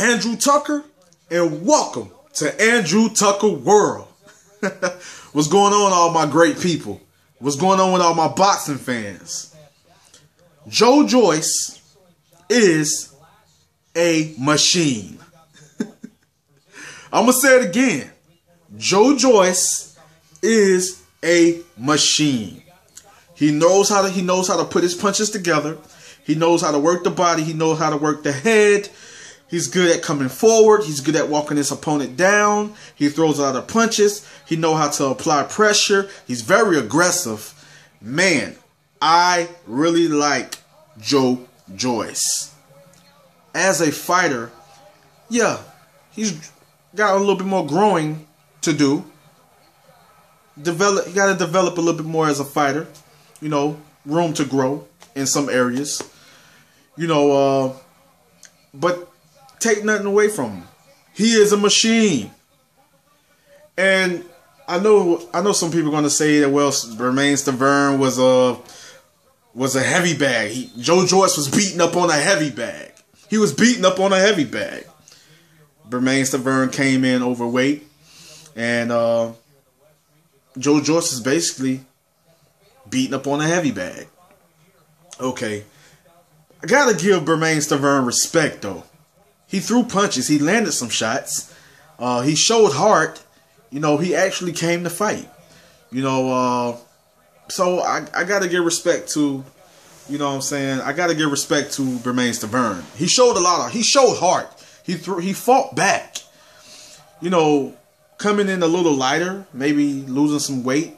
Andrew Tucker, and welcome to Andrew Tucker World. What's going on, all my great people? What's going on with all my boxing fans? Joyce is a machine. I'm gonna say it again. Joyce is a machine. He knows how to put his punches together. He knows how to work the body. He knows how to work the head. He's good at coming forward. He's good at walking his opponent down. He throws a lot of punches. He knows how to apply pressure. He's very aggressive. Man, I really like Joyce. As a fighter, yeah, he's got a little bit more growing to do. You got to develop a little bit more as a fighter. You know, room to grow in some areas. You know, but take nothing away from him. He is a machine. And I know some people are going to say that, well, Bermane Stiverne was a heavy bag. Joyce was beaten up on a heavy bag. He was beaten up on a heavy bag. Bermane Stiverne came in overweight, and Joyce is basically beaten up on a heavy bag. Okay, I gotta give Bermane Stiverne respect though. He threw punches. He landed some shots. He showed heart. You know, he actually came to fight. You know, so I gotta give respect to, you know what I'm saying? I gotta give respect to Bermane Stiverne. He showed he showed heart. He fought back. You know, coming in a little lighter, maybe losing some weight,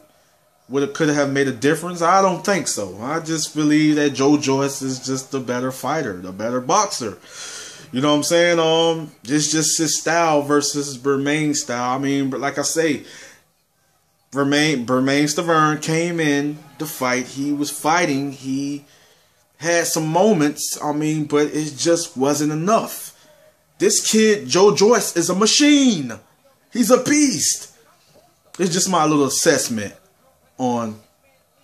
could have made a difference? I don't think so. I just believe that Joyce is just the better fighter, the better boxer. You know what I'm saying? It's just his style versus Bermane's style. I mean, but like I say, Bermane Stiverne came in to fight. He was fighting. He had some moments, I mean, but it just wasn't enough. This kid, Joyce, is a machine. He's a beast. It's just my little assessment on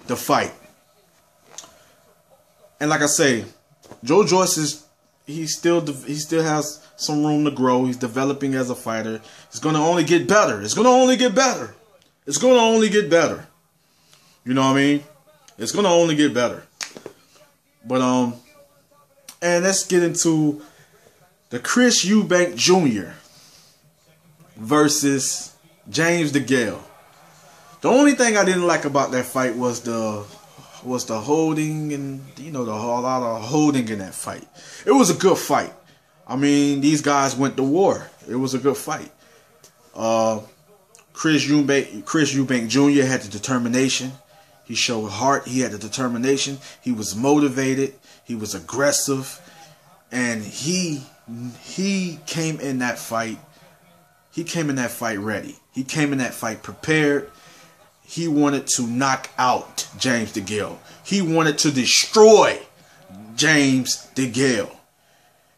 the fight. And like I say, Joyce he still has some room to grow. He's developing as a fighter. It's gonna only get better. It's gonna only get better. It's gonna only get better. You know what I mean? It's gonna only get better. But and let's get into the Chris Eubank Jr. versus James DeGale. The only thing I didn't like about that fight was the holding, and you know, a lot of holding in that fight. It was a good fight. I mean, these guys went to war. It was a good fight. Chris Eubank Jr. had the determination. He showed heart. He had the determination. He was motivated. He was aggressive, and he came in that fight. He came in that fight ready. He came in that fight prepared. He wanted to knock out James DeGale. He wanted to destroy James DeGale.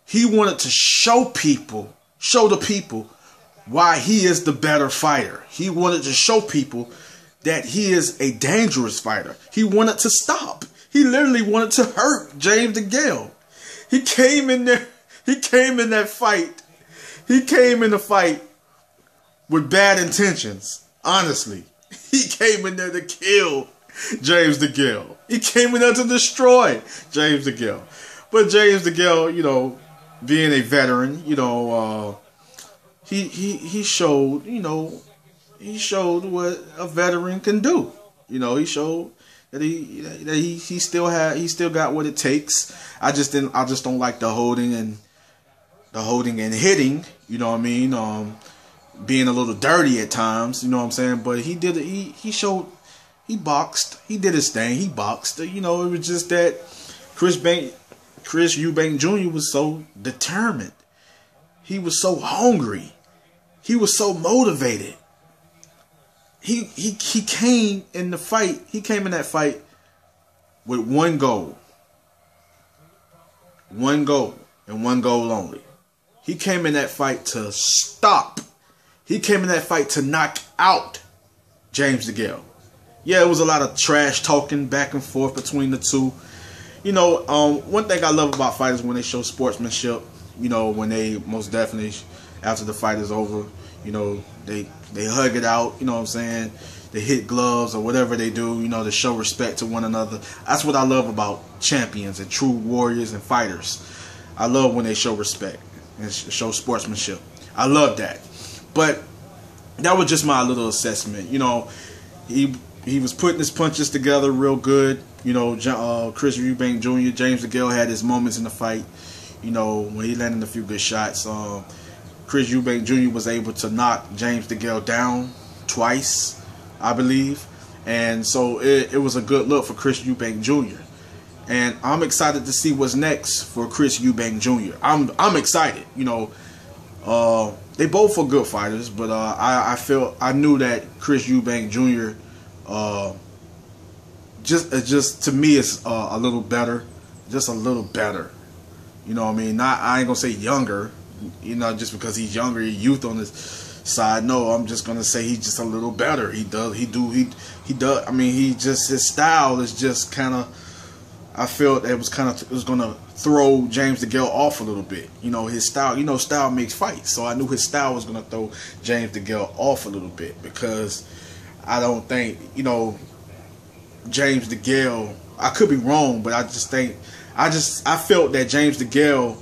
He wanted to show the people why he is the better fighter. He wanted to show people that he is a dangerous fighter. He wanted to stop. He literally wanted to hurt James DeGale. He came in there. He came in that fight. He came in the fight with bad intentions, honestly. He came in there to kill James DeGale. He came in there to destroy James DeGale. But James DeGale, you know, being a veteran, you know, he showed, you know, he showed what a veteran can do. You know, he showed that he still got what it takes. I just don't like the holding and hitting. You know what I mean? Being a little dirty at times, you know what I'm saying? But he did it. He boxed. He did his thing. He boxed. You know, it was just that Chris Eubank Jr. was so determined. He was so hungry. He was so motivated. He came in the fight. He came in that fight with one goal. One goal and one goal only. He came in that fight to stop. He came in that fight to knock out James DeGale. Yeah, it was a lot of trash talking back and forth between the two. You know, one thing I love about fighters when they show sportsmanship, you know, when they most definitely, after the fight is over, you know, they hug it out, you know what I'm saying? They hit gloves or whatever they do, you know, to show respect to one another. That's what I love about champions and true warriors and fighters. I love when they show respect and show sportsmanship. I love that. But that was just my little assessment. You know, he was putting his punches together real good. You know, Chris Eubank Jr., James DeGale had his moments in the fight. You know, when he landed a few good shots. Chris Eubank Jr. was able to knock James DeGale down twice, I believe. And so it was a good look for Chris Eubank Jr. And I'm excited to see what's next for Chris Eubank Jr. I'm excited. You know, they both are good fighters, but I knew that Chris Eubank Jr. Just to me is a little better, just a little better. You know what I mean? I ain't gonna say younger, you know, just because he's younger, he's youth on his side. No, I'm just gonna say he's just a little better. He does. I mean, his style is just kind of. I felt it was gonna throw James DeGale off a little bit. You know, his style. You know, style makes fights. So I knew his style was gonna throw James DeGale off a little bit, because I don't think, you know, James DeGale. I could be wrong, but I just think I felt that James DeGale,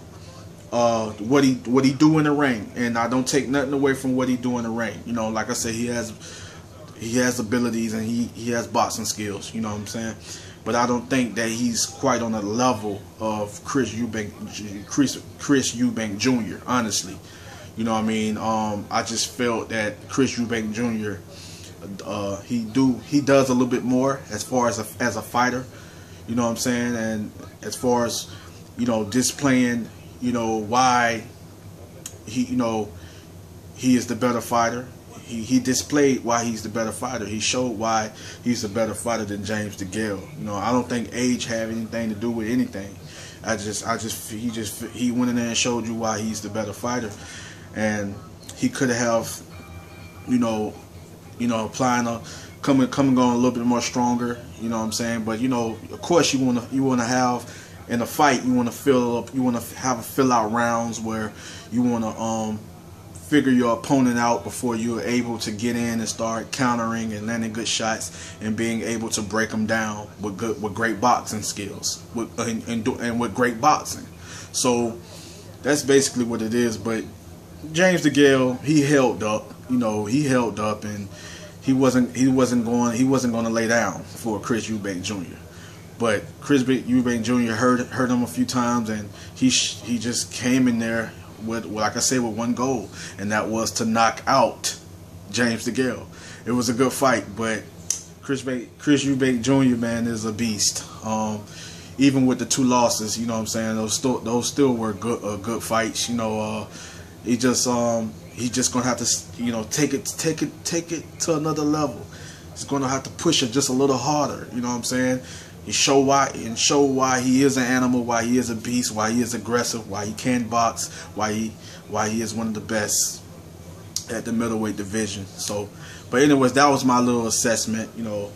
what he do in the ring, and I don't take nothing away from what he do in the ring. You know, like I said, he has abilities and he has boxing skills. You know what I'm saying? But I don't think that he's quite on the level of Chris Eubank Jr. Honestly, you know what I mean? I just felt that Chris Eubank Jr. He does a little bit more as far as a fighter. You know what I'm saying? And as far as, you know, displaying, you know, why he is the better fighter. He displayed why he's the better fighter. He showed why he's the better fighter than James DeGale. You know, I don't think age have anything to do with anything. He went in there and showed you why he's the better fighter, and he could have, you know, applying coming on a little bit more stronger. You know what I'm saying? But you know, of course, you wanna have in a fight, you wanna have a fill out rounds where you wanna figure your opponent out before you're able to get in and start countering and landing good shots and being able to break them down with great boxing skills and with great boxing. So that's basically what it is. But James DeGale, he held up. You know, he held up, and he wasn't going to lay down for Chris Eubank Jr. But Chris Eubank Jr. hurt him a few times, and he just came in there with, like I said, with one goal, and that was to knock out James DeGale. It was a good fight, but Chris Eubank Jr., man, is a beast. Even with the 2 losses, you know what I'm saying, those still were good fights. You know, he just gonna have to, you know, take it to another level. He's gonna have to push it just a little harder. You know what I'm saying? Show why he is an animal, why he is a beast, why he is aggressive, why he can box, why he is one of the best at the middleweight division. So, but anyways, that was my little assessment, you know,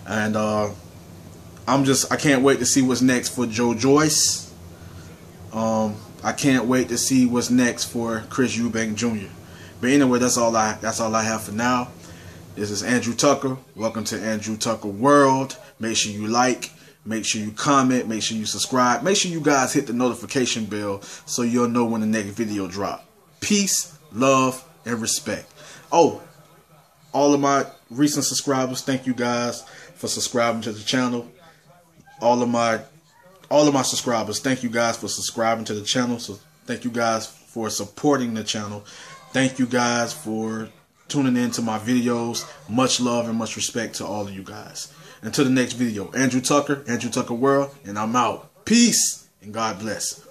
and I can't wait to see what's next for Joyce. I can't wait to see what's next for Chris Eubank Jr. But anyway, that's all I have for now. This is Andrew Tucker. Welcome to Andrew Tucker World. Make sure you like, make sure you comment, make sure you subscribe. Make sure you guys hit the notification bell so you'll know when the next video drop. Peace, love, and respect. Oh, all of my recent subscribers, thank you guys for subscribing to the channel. All of my subscribers, thank you guys for subscribing to the channel. So thank you guys for supporting the channel. Thank you guys for tuning in to my videos. Much love and much respect to all of you guys. Until the next video, Andrew Tucker World, and I'm out. Peace and God bless.